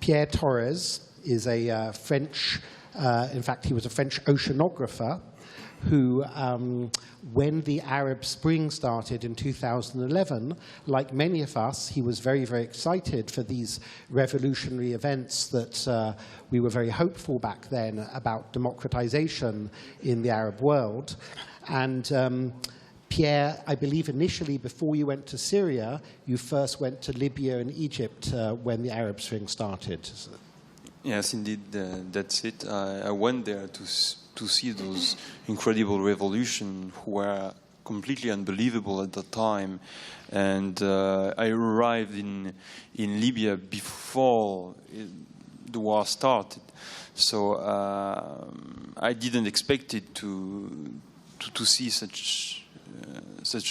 Pierre Torres is a French, in fact, he was a French oceanographer who, when the Arab Spring started in 2011, like many of us, he was very, very excited for these revolutionary events that we were very hopeful back then about democratization in the Arab world. And Pierre, I believe initially, before you went to Syria, you first went to Libya and Egypt when the Arab Spring started. Yes, indeed, that's it. I went there to see those incredible revolutions who were completely unbelievable at the time. And I arrived in Libya before the war started. So I didn't expect it to see such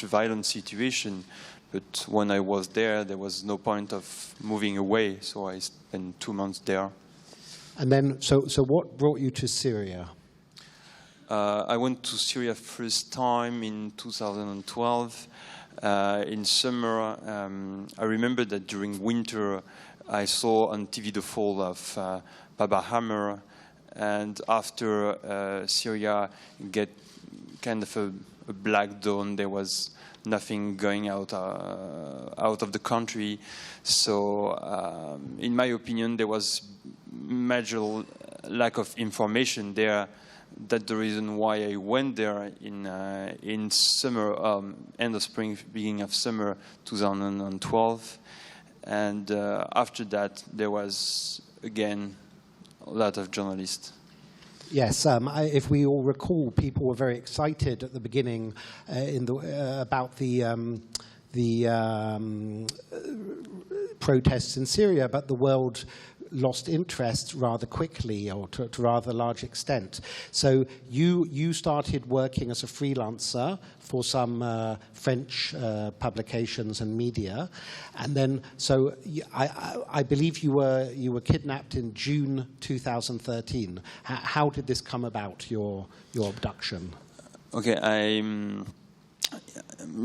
a violent situation, but when I was there was no point of moving away, so I spent 2 months there. And then, so what brought you to Syria? I went to Syria first time in 2012. In summer, I remember that during winter I saw on TV the fall of Baba Hammer, and after Syria get kind of a black dawn, there was nothing going out of the country. So in my opinion, there was major lack of information there. That's the reason why I went there in summer, end of spring, beginning of summer 2012. And after that, there was again a lot of journalists. Yes, if we all recall, people were very excited at the beginning about the protests in Syria, but the world lost interest rather quickly, or to a rather large extent. So you started working as a freelancer for some French publications and media, and then so I believe you were kidnapped in June 2013. How did this come about, your abduction? Okay,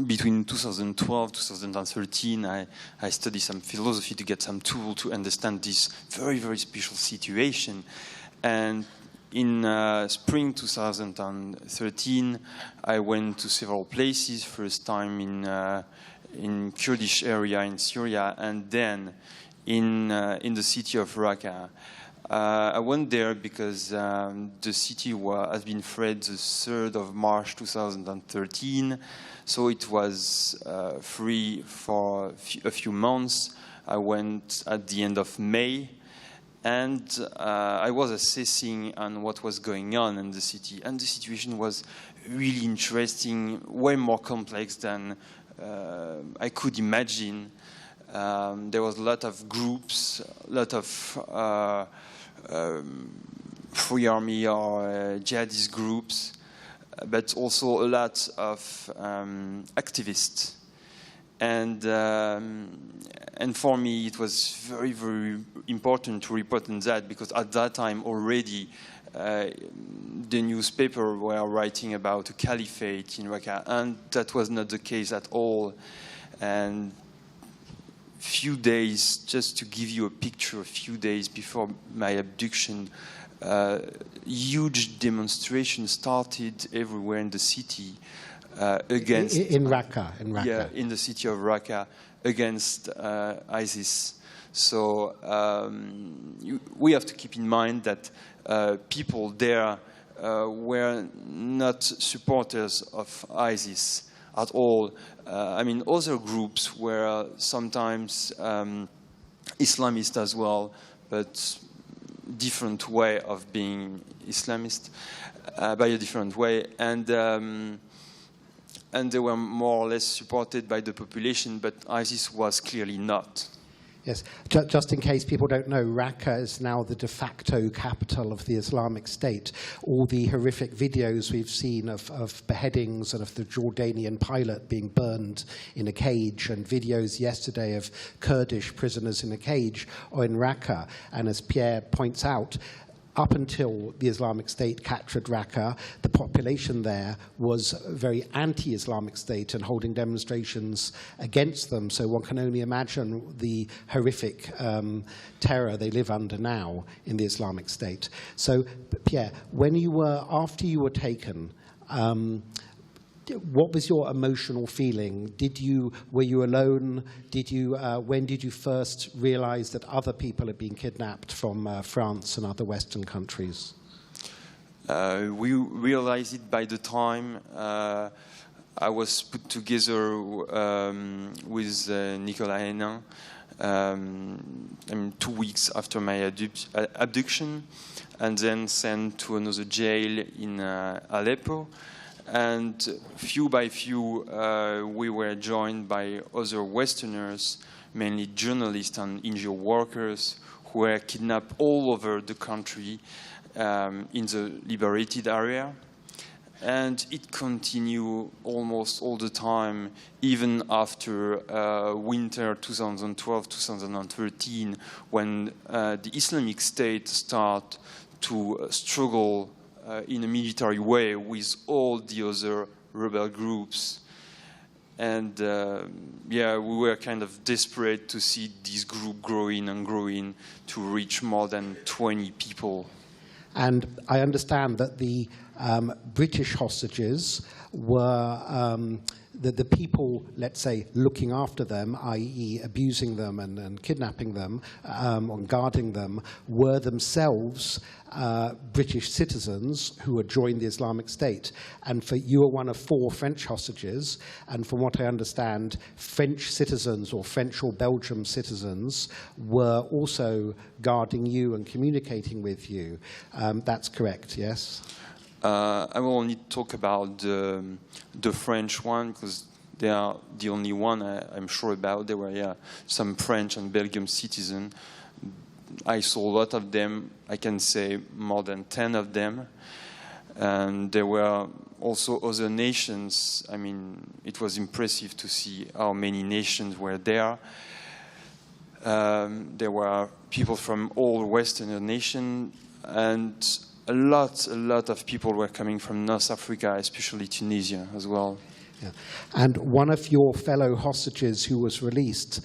between 2012 2013, I studied some philosophy to get some tool to understand this very, very special situation. And in spring 2013, I went to several places. First time in Kurdish area in Syria, and then in the city of Raqqa. I went there because the city has been freed the 3rd of March 2013, so it was free for a few months. I went at the end of May, and I was assessing on what was going on in the city, and the situation was really interesting, way more complex than I could imagine. There was a lot of groups, a lot of free army or jihadist groups, but also a lot of activists. And for me, it was very, very important to report on that, because at that time already the newspaper were writing about a caliphate in Raqqa, and that was not the case at all. And few days, just to give you a picture, a few days before my abduction, huge demonstrations started everywhere in the city against... In Raqqa? Yeah, in the city of Raqqa, against ISIS. So we have to keep in mind that people there were not supporters of ISIS at all. I mean, other groups were sometimes Islamist as well, but different way of being Islamist, by a different way. And they were more or less supported by the population, but ISIS was clearly not. Yes, just in case people don't know, Raqqa is now the de facto capital of the Islamic State. All the horrific videos we've seen of beheadings and of the Jordanian pilot being burned in a cage, and videos yesterday of Kurdish prisoners in a cage are in Raqqa. And as Pierre points out, up until the Islamic State captured Raqqa, the population there was very anti-Islamic State and holding demonstrations against them. So one can only imagine the horrific terror they live under now in the Islamic State. So, Pierre, after you were taken, what was your emotional feeling? Were you alone? When did you first realize that other people had been kidnapped from France and other Western countries? We realized it by the time I was put together with Nicolas Hénin 2 weeks after my abduction, and then sent to another jail in Aleppo. And few by few, we were joined by other Westerners, mainly journalists and NGO workers, who were kidnapped all over the country in the liberated area. And it continued almost all the time, even after winter 2012-2013, when the Islamic State started to struggle in a military way with all the other rebel groups. And we were kind of desperate to see this group growing and growing to reach more than 20 people. And I understand that the British hostages were the people, let's say, looking after them, i.e. abusing them and kidnapping them or guarding them, were themselves British citizens who had joined the Islamic State. And you were one of 4 French hostages, and from what I understand, French citizens or French or Belgium citizens were also guarding you and communicating with you. That's correct, yes? I will only talk about the French one, because they are the only one I'm sure about. There were some French and Belgian citizens. I saw a lot of them. I can say more than 10 of them. And there were also other nations. I mean, it was impressive to see how many nations were there. There were people from all Western nations, and a lot of people were coming from North Africa, especially Tunisia as well. Yeah. And one of your fellow hostages who was released,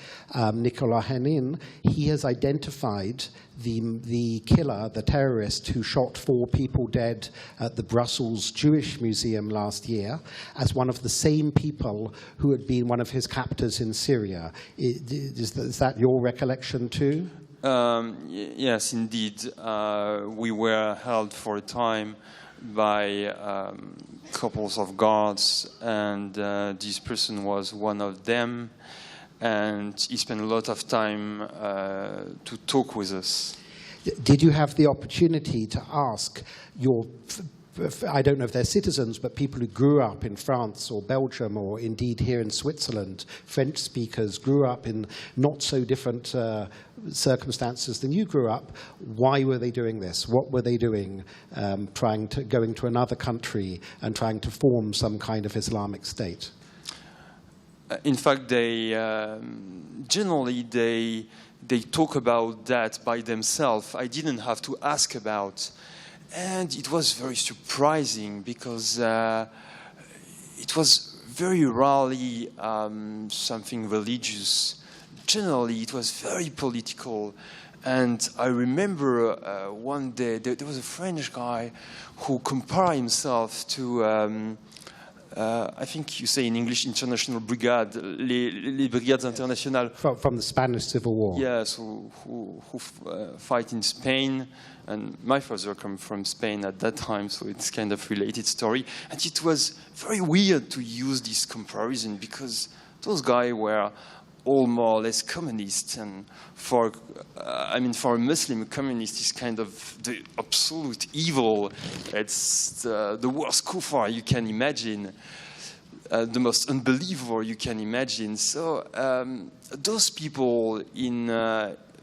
Nicolas Hénin, he has identified the killer, the terrorist who shot 4 people dead at the Brussels Jewish Museum last year, as one of the same people who had been one of his captors in Syria. Is that your recollection too? Yes, indeed. We were held for a time by couples of guards, and this person was one of them, and he spent a lot of time to talk with us. Did you have the opportunity to ask your, I don't know if they're citizens, but people who grew up in France or Belgium or indeed here in Switzerland, French speakers, grew up in not so different circumstances than you grew up, why were they doing this? What were they doing, going to another country and trying to form some kind of Islamic State? In fact, generally they talk about that by themselves. I didn't have to ask about. And it was very surprising because it was very rarely something religious. Generally, it was very political. And I remember one day there was a French guy who compared himself to, I think you say in English, international brigade, les brigades internationales. From the Spanish Civil War. Yes, who fight in Spain. And my father comes from Spain at that time, so it's kind of related story. And it was very weird to use this comparison because those guys were all more or less communists. And for a Muslim, communist is kind of the absolute evil. It's the worst kuffar you can imagine, the most unbelievable you can imagine. So those people,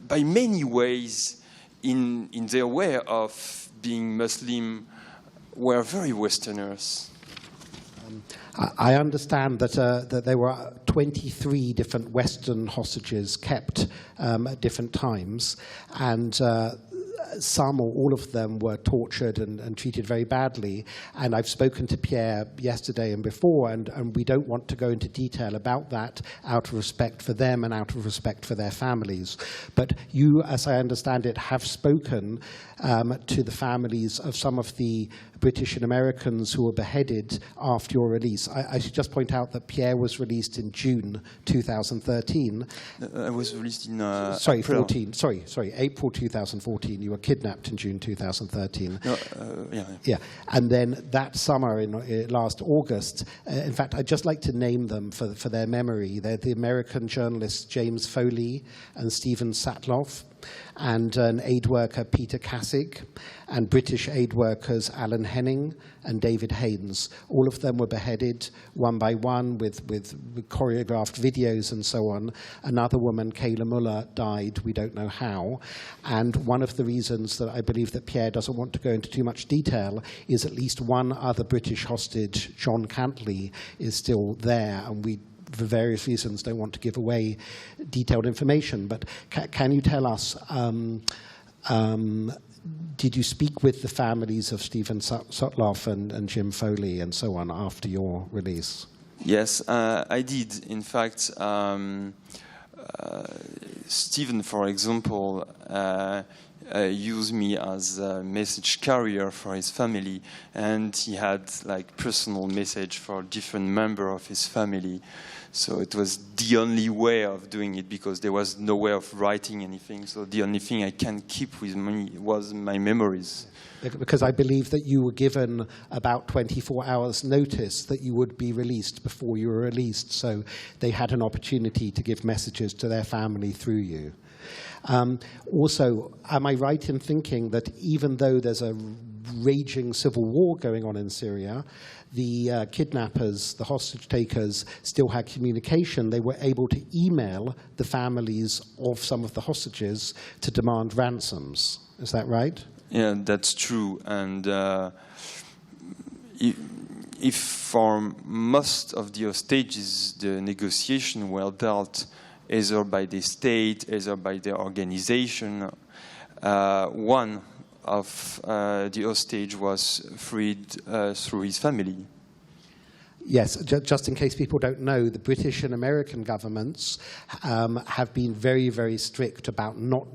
by many ways, in their way of being Muslim, were very Westerners. I understand that there were 23 different Western hostages kept at different times, and some or all of them were tortured and treated very badly. And I've spoken to Pierre yesterday and before, and we don't want to go into detail about that out of respect for them and out of respect for their families. But you, as I understand it, have spoken to the families of some of the British and Americans who were beheaded after your release. I should just point out that Pierre was released in June 2013. I was released in April. April. Sorry, April 2014. You were kidnapped in June 2013. No, Yeah, and then that summer, in last August, in fact, I'd just like to name them for their memory. They're the American journalists James Foley and Stephen Satloff, and an aid worker, Peter Cassig, and British aid workers, Alan Henning and David Haynes. All of them were beheaded one by one with choreographed videos and so on. Another woman, Kayla Muller, died, we don't know how. And one of the reasons that I believe that Pierre doesn't want to go into too much detail is at least one other British hostage, John Cantley, is still there, and we, for various reasons, don't want to give away detailed information. But can you tell us, did you speak with the families of Stephen Sotloff and Jim Foley and so on after your release? Yes, I did. In fact, Stephen, for example, used me as a message carrier for his family, and he had like personal message for different members of his family. So it was the only way of doing it, because there was no way of writing anything. So the only thing I can keep with me was my memories. Because I believe that you were given about 24 hours notice that you would be released before you were released. So they had an opportunity to give messages to their family through you. Also, am I right in thinking that even though there's a raging civil war going on in Syria, the kidnappers, the hostage takers, still had communication? They were able to email the families of some of the hostages to demand ransoms. Is that right? Yeah, that's true. And if for most of the hostages, the negotiation were dealt either by the state, either by the organization, one of the hostage was freed through his family. Yes, just in case people don't know, the British and American governments have been very, very strict about not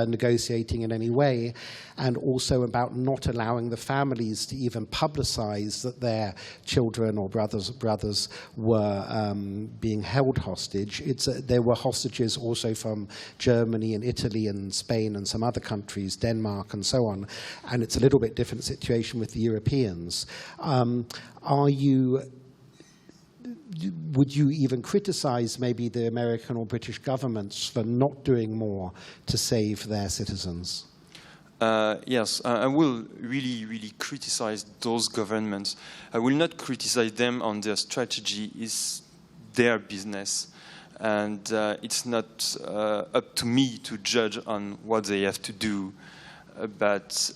negotiating in any way, and also about not allowing the families to even publicize that their children or brothers were being held hostage. There were hostages also from Germany and Italy and Spain and some other countries, Denmark and so on, and it's a little bit different situation with the Europeans. Would you even criticize maybe the American or British governments for not doing more to save their citizens? Yes, I will really criticize those governments. I will not criticize them on their strategy. It's their business. And it's not up to me to judge on what they have to do. But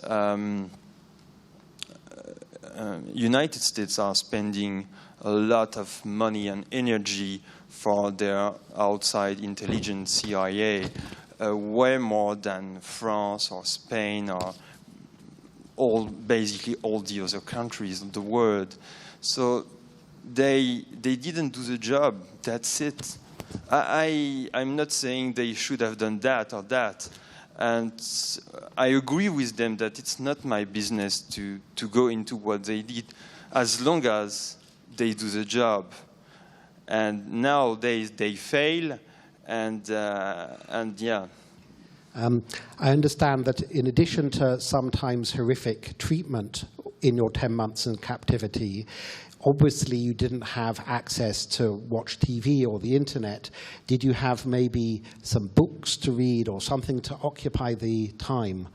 United States are spending a lot of money and energy for their outside intelligence, CIA, way more than France or Spain or basically all the other countries of the world. So they didn't do the job. That's it. I'm not saying they should have done that or that. And I agree with them that it's not my business to go into what they did, as long as they do the job. And nowadays they fail, and yeah. I understand that in addition to sometimes horrific treatment in your 10 months in captivity, obviously you didn't have access to watch TV or the internet. Did you have maybe some books to read or something to occupy the time?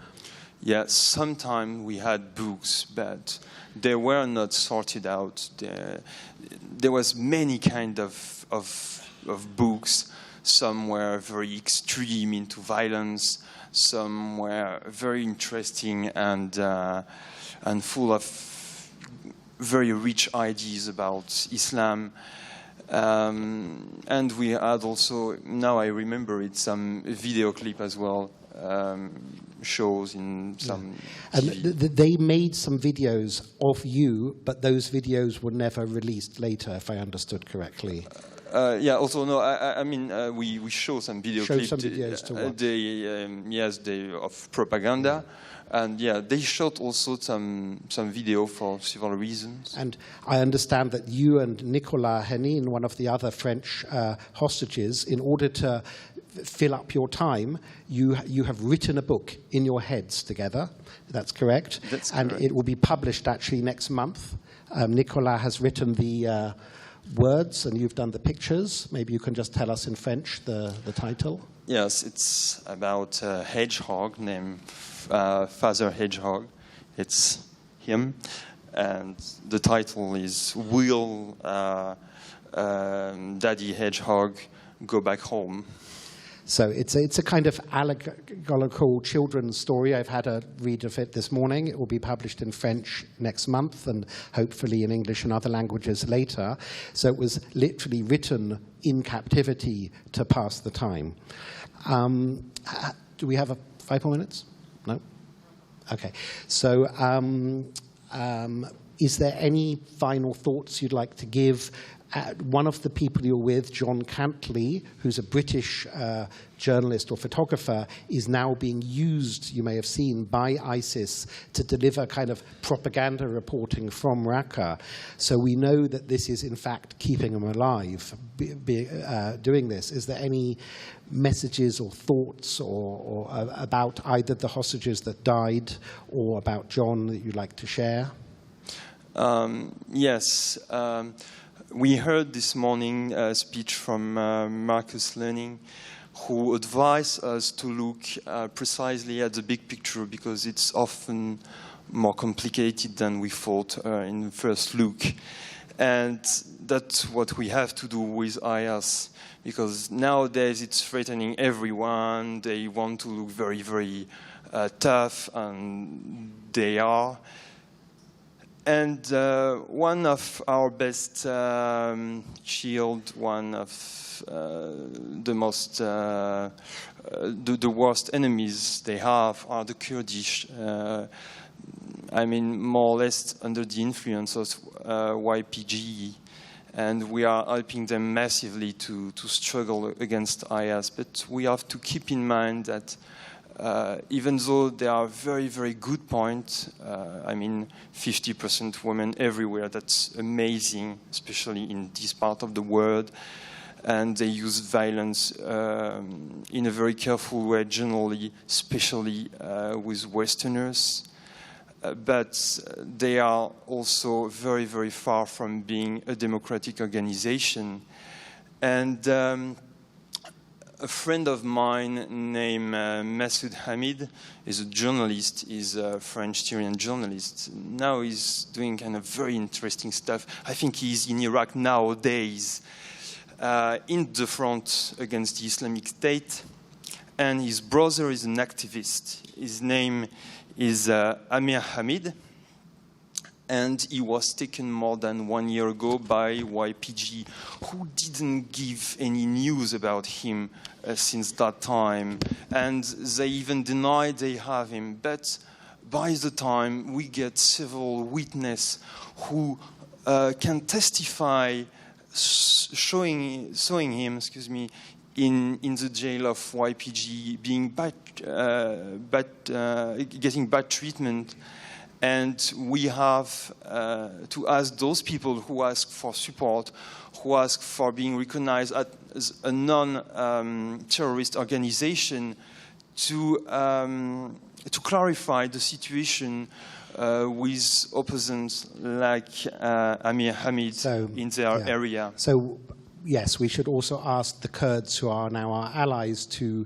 Yeah, sometimes we had books, but they were not sorted out. There was many kind of books. Some were very extreme into violence. Some were very interesting and full of very rich ideas about Islam. And we had also, now I remember it, some video clip as well shows in some And TV. they made some videos of you, but those videos were never released later, if I understood correctly. Yeah. Also, no. I mean, we show some video Show clips. some videos to watch. Yes, they of propaganda, and yeah, they shot also some video for several reasons. And I understand that you and Nicolas Henin, one of the other French hostages, in order to fill up your time, you have written a book in your heads together. That's correct? That's and correct. it will be published actually next month. Nicolas has written the words and you've done the pictures. Maybe you can just tell us in French the title. Yes, it's about a hedgehog named Father Hedgehog. It's him, and the title is "Will Daddy Hedgehog Go Back Home?" So it's a kind of allegorical children's story. I've had a read of it this morning. It will be published in French next month and hopefully in English and other languages later. So it was literally written in captivity to pass the time. Do we have 5 more minutes? No? Okay. So is there any final thoughts you'd like to give? One of the people you're with, John Cantley, who's a British journalist or photographer, is now being used, you may have seen, by ISIS to deliver kind of propaganda reporting from Raqqa. So we know that this is, in fact, keeping them alive, doing this. Is there any messages or thoughts or about either the hostages that died or about John that you'd like to share? Yes. We heard this morning a speech from Marcus Learning, who advised us to look precisely at the big picture because it's often more complicated than we thought in the first look. And that's what we have to do with IS, because nowadays it's threatening everyone. They want to look very, very tough, and they are. And one of our best shield, one of the most, the worst enemies they have are the Kurdish. I mean, more or less under the influence of YPG. And we are helping them massively to struggle against IS. But we have to keep in mind that even though there are very, very good points, I mean, 50% women everywhere, that's amazing, especially in this part of the world. And they use violence in a very careful way, generally, especially with Westerners. But they are also very, very far from being a democratic organization. And a friend of mine named Masoud Hamid is a journalist. He's a French-Syrian journalist. Now he's doing kind of very interesting stuff. I think he's in Iraq nowadays, in the front against the Islamic State. And his brother is an activist. His name is Amir Hamid. And he was taken more than 1 year ago by YPG, who didn't give any news about him since that time. And they even denied they have him. But by the time we get several witnesses who can testify, showing him, in the jail of YPG, being getting bad treatment. And we have to ask those people who ask for support, who ask for being recognized as a non-terrorist organization, to clarify the situation with opposants like Amir Hamid in their area. So, yes, we should also ask the Kurds, who are now our allies, to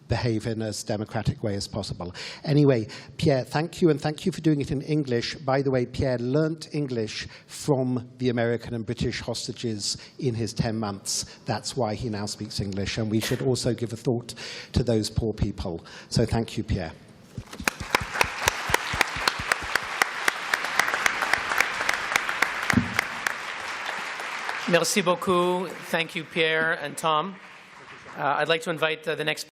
behave in as democratic way as possible. Anyway, Pierre, thank you, and thank you for doing it in English. By the way, Pierre learnt English from the American and British hostages in his 10 months. That's why he now speaks English, and we should also give a thought to those poor people. So thank you, Pierre. Merci beaucoup. Thank you, Pierre and Tom. I'd like to invite the next